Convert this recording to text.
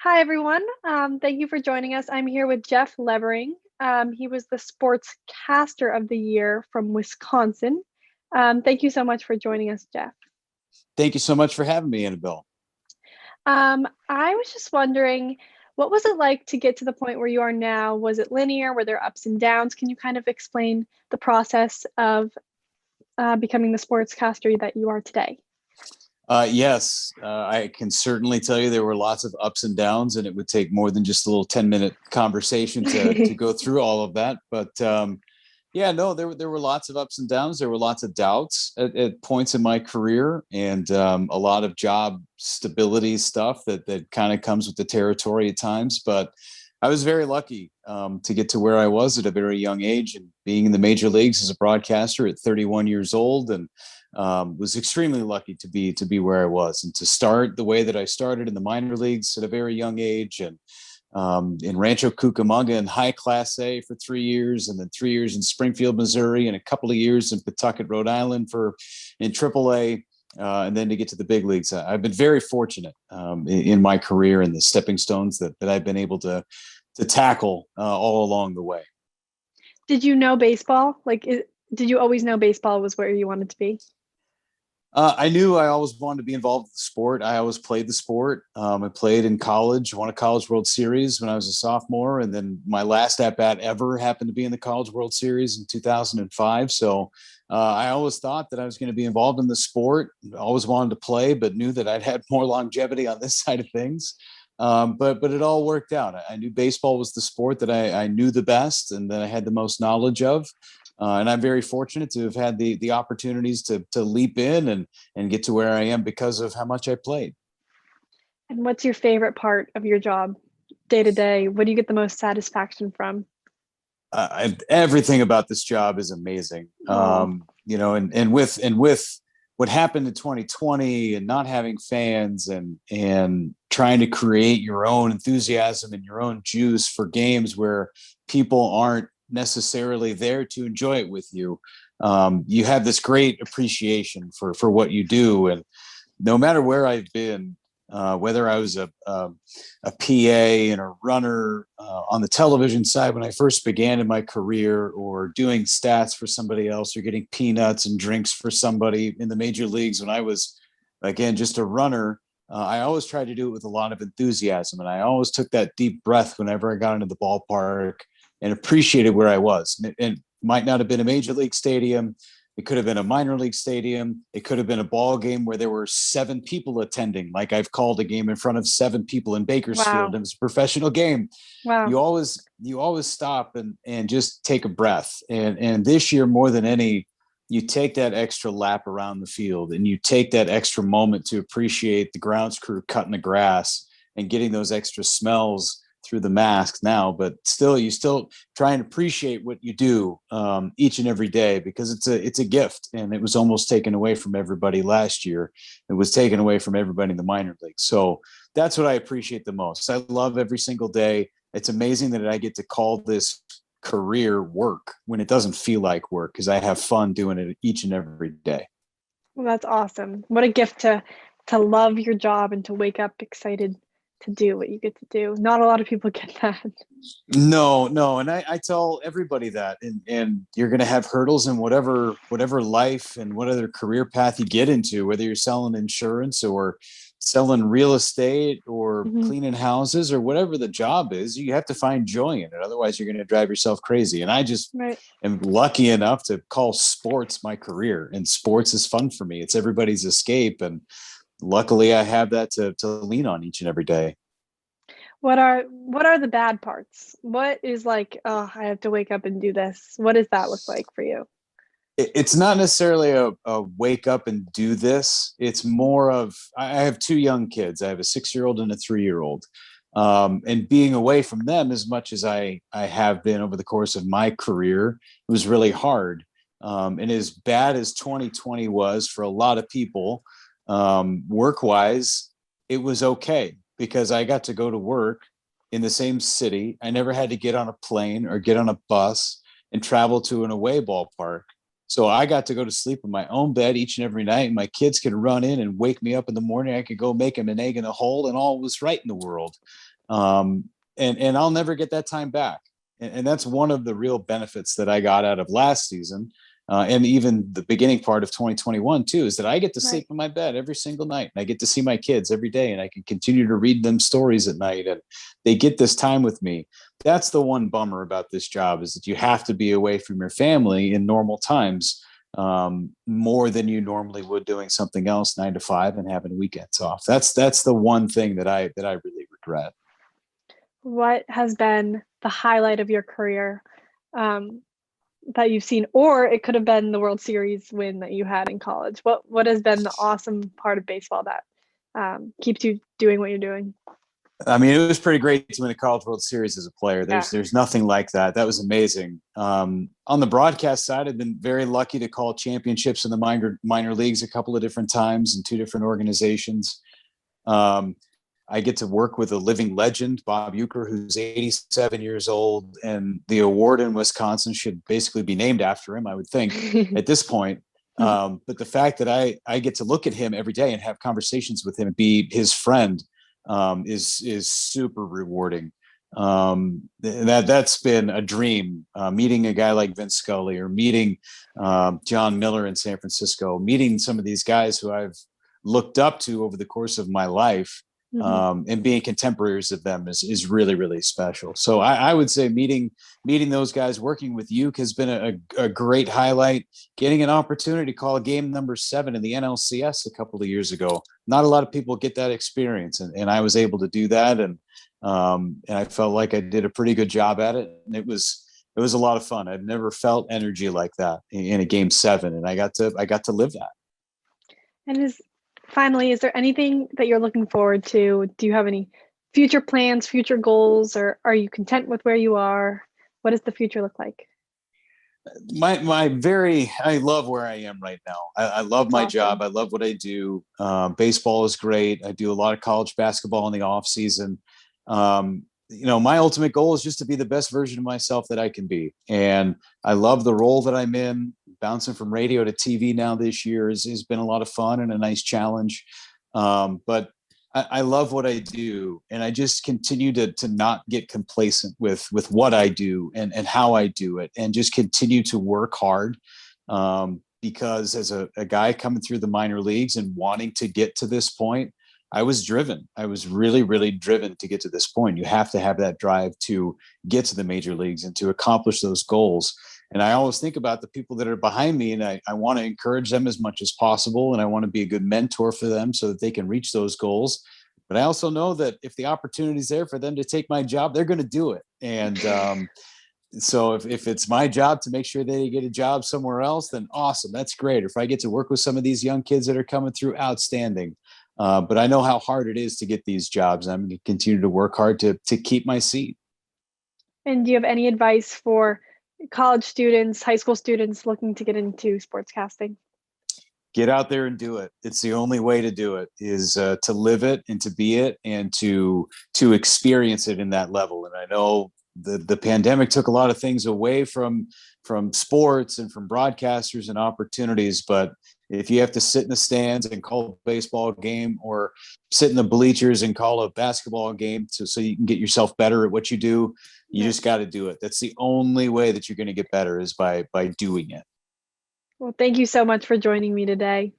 Hi, everyone. Thank you for joining us. I'm here with Jeff Levering. He was the Sportscaster of the Year from Wisconsin. Thank you so much for joining us, Jeff. Thank you so much for having me, Annabelle. I was just wondering, what was it like to get to the point where you are now? Was it linear? Were there ups and downs? Can you kind of explain the process of becoming the sportscaster that you are today? Yes, I can certainly tell you there were lots of ups and downs, and it would take more than just a little 10-minute conversation to go through all of that. But yeah, no, there were lots of ups and downs. There were lots of doubts at points in my career, and a lot of job stability stuff that kind of comes with the territory at times. But I was very lucky to get to where I was at a very young age, and being in the major leagues as a broadcaster at 31 years old, and was extremely lucky to be where I was and to start the way that I started in the minor leagues at a very young age, and in Rancho Cucamonga in high class A for 3 years, and then 3 years in Springfield, Missouri, and a couple of years in Pawtucket, Rhode Island in AAA. And then to get to the big leagues, I've been very fortunate in my career and the stepping stones that I've been able to tackle all along the way. Did you know baseball? Did you always know baseball was where you wanted to be? I knew I always wanted to be involved with the sport. I always played the sport. I played in college, won a College World Series when I was a sophomore, and then my last at bat ever happened to be in the College World Series in 2005. So I always thought that I was going to be involved in the sport. Always wanted to play, but knew that I'd had more longevity on this side of things. But it all worked out. I knew baseball was the sport that I knew the best and that I had the most knowledge of. And I'm very fortunate to have had the opportunities to leap in and get to where I am because of how much I played. And what's your favorite part of your job day to day? What do you get the most satisfaction from? Everything about this job is amazing. Oh, And with what happened in 2020 and not having fans and trying to create your own enthusiasm and your own juice for games where people aren't necessarily there to enjoy it with you. You have this great appreciation for what you do, and no matter where I've been, whether I was a PA and a runner on the television side when I first began in my career, or doing stats for somebody else, or getting peanuts and drinks for somebody in the major leagues when I was, again, just a runner. I always tried to do it with a lot of enthusiasm, and I always took that deep breath whenever I got into the ballpark and appreciated where I was. And it might not have been a major league stadium. It could have been a minor league stadium. It could have been a ball game where there were 7 people attending. Like I've called a game in front of 7 people in Bakersfield. wow. It was a professional game. Wow. You always stop and just take a breath. And this year more than any, you take that extra lap around the field and you take that extra moment to appreciate the grounds crew cutting the grass and getting those extra smells through the mask now, but still, you still try and appreciate what you do each and every day, because it's a gift, and it was almost taken away from everybody last year. It was taken away from everybody in the minor league. So that's what I appreciate the most. I love every single day. It's amazing that I get to call this career work when it doesn't feel like work, because I have fun doing it each and every day. Well, that's awesome. What a gift to love your job and to wake up excited to do what you get to do. Not a lot of people get that. No, no, and I tell everybody that, and you're going to have hurdles in whatever life and what other career path you get into, whether you're selling insurance or selling real estate or Mhm. cleaning houses or whatever the job is. You have to find joy in it, otherwise you're going to drive yourself crazy. And I just Right. am lucky enough to call sports my career, and sports is fun for me. It's everybody's escape, and luckily I have that to lean on each and every day. What are the bad parts? What is like, oh, I have to wake up and do this. What does that look like for you? It's not necessarily a wake up and do this. It's more of, I have 2 young kids. I have a 6-year old and a 3-year old. And being away from them as much as I have been over the course of my career, it was really hard. And as bad as 2020 was for a lot of people, work wise, it was okay because I got to go to work in the same city. I never had to get on a plane or get on a bus and travel to an away ballpark. So I got to go to sleep in my own bed each and every night. My kids could run in and wake me up in the morning. I could go make them an egg in a hole, and all was right in the world. And I'll never get that time back. And that's one of the real benefits that I got out of last season. And even the beginning part of 2021 too, is that I get to sleep Right. in my bed every single night, and I get to see my kids every day, and I can continue to read them stories at night, and they get this time with me. That's the one bummer about this job, is that you have to be away from your family in normal times, more than you normally would doing something else 9 to 5 and having weekends off. That's the one thing that I really regret. What has been the highlight of your career um, that you've seen, or it could have been the World Series win that you had in college? What has been the awesome part of baseball that keeps you doing what you're doing? I mean, it was pretty great to win a College World Series as a player. Yeah. There's nothing like that. That was amazing. On the broadcast side, I've been very lucky to call championships in the minor leagues a couple of different times in two different organizations. Um, I get to work with a living legend, Bob Euchre, who's 87 years old, and the award in Wisconsin should basically be named after him, I would think, at this point. But the fact that I get to look at him every day and have conversations with him and be his friend, is super rewarding. That's been a dream. Meeting a guy like Vince Scully, or meeting John Miller in San Francisco, meeting some of these guys who I've looked up to over the course of my life, Mhm. and being contemporaries of them is really, really special. So I would say meeting those guys, working with you, has been a great highlight. Getting an opportunity to call a game number 7 in the NLCS a couple of years ago. Not a lot of people get that experience, and I was able to do that, and I felt like I did a pretty good job at it, and it was a lot of fun. I've never felt energy like that in a game 7, and I got to live that. And finally, is there anything that you're looking forward to? Do you have any future plans, future goals, or are you content with where you are? What does the future look like? I love where I am right now. I love It's my job. awesome. I love what I do. Baseball is great. I do a lot of college basketball in the off season. My ultimate goal is just to be the best version of myself that I can be. And I love the role that I'm in. Bouncing from radio to TV now this year has been a lot of fun and a nice challenge. But I love what I do, and I just continue to not get complacent with what I do and how I do it, and just continue to work hard. Because as a guy coming through the minor leagues and wanting to get to this point, I was driven. I was really, really driven to get to this point. You have to have that drive to get to the major leagues and to accomplish those goals. And I always think about the people that are behind me, and I want to encourage them as much as possible. And I want to be a good mentor for them so that they can reach those goals. But I also know that if the opportunity is there for them to take my job, they're going to do it. And so if it's my job to make sure they get a job somewhere else, then awesome. That's great. If I get to work with some of these young kids that are coming through, outstanding. But I know how hard it is to get these jobs. I'm going to continue to work hard to keep my seat. And do you have any advice for college students, high school students looking to get into sportscasting? Get out there and do it. It's the only way to do it, is to live it and to be it, and to experience it in that level. And I know the pandemic took a lot of things away from sports and from broadcasters and opportunities, but if you have to sit in the stands and call a baseball game, or sit in the bleachers and call a basketball game so you can get yourself better at what you do, you Right. just got to do it. That's the only way that you're going to get better, is by doing it. Well, thank you so much for joining me today.